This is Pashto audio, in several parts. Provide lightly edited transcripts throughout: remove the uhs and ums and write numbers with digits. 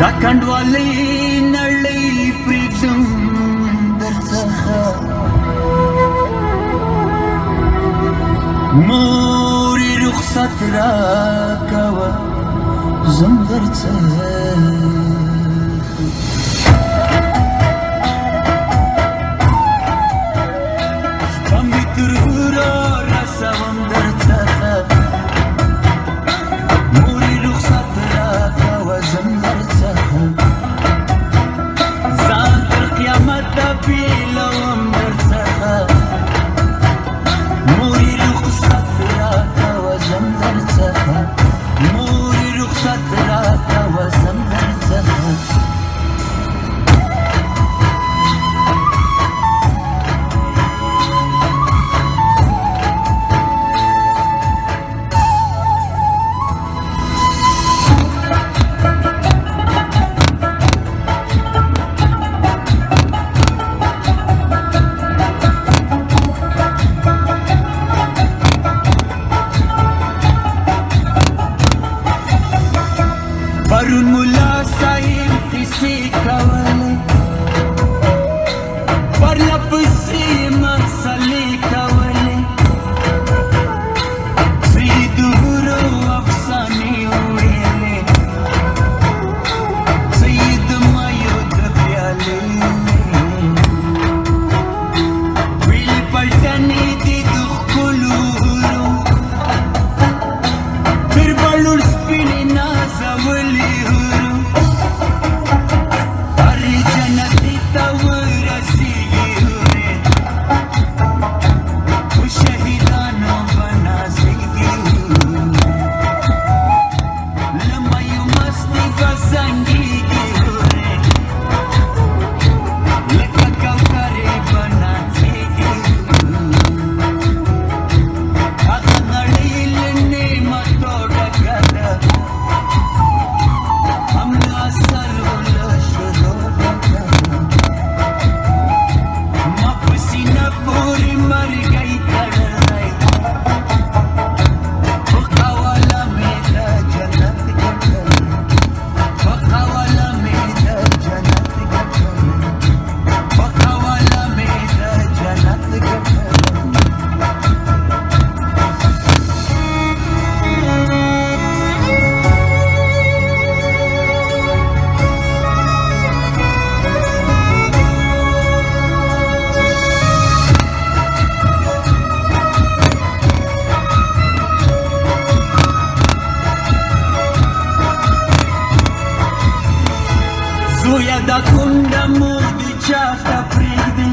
دا کنډوالې نړۍ پرېږدم درڅخه مورې رخصت راکوه ځم درڅخه شپه مې تر ورا رسوم درڅخه مورې رخصت راکوه ځم درڅخه ځان تر قیامته بېلوم درڅخه مورې رخصت راکوه ځم درڅخه مورې رخصت راکوه ځم درڅخه پرون ملا صاحب کیسې کولې پرله پسې مسلې کولې سید ورو افسانې ویلې سید مایو د پیالې ویل پلټنې دي د ښکلو ورو تر بلوړ سپینې نازولې زویا دا کونډه مور دې چاته پرېږدي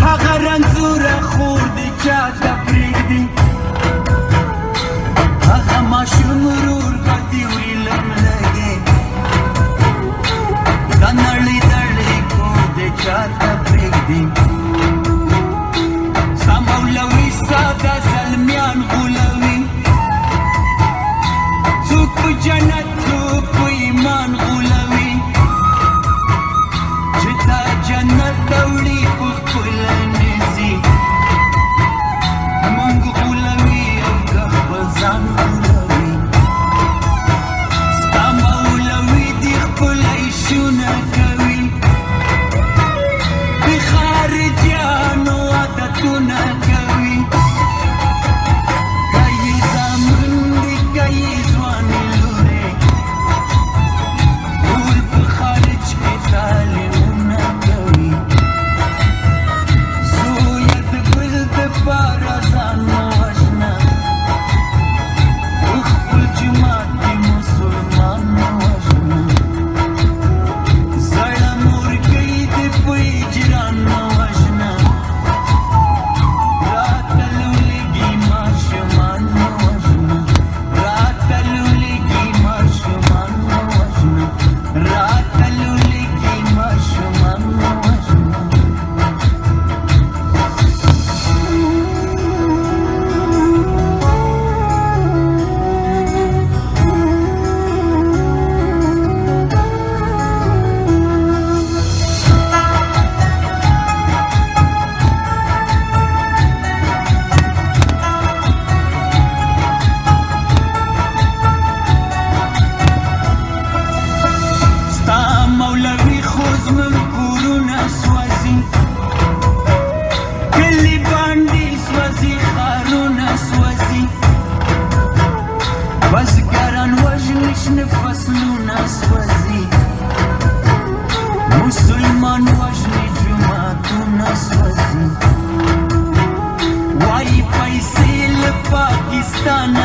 هغه رنځوره خور دې چاته پرېږدي هغه ماشوم ورور به دې ویلم لګې دا نړۍ دړۍ کور دې چاته پرېږدي ستا مولوي ساده زلمیان غولوي څوک په جنت څوک په ایمان غولوي jashn fasluna swazi Musulman wajni jumatuna swazi Wai paisil Pakistan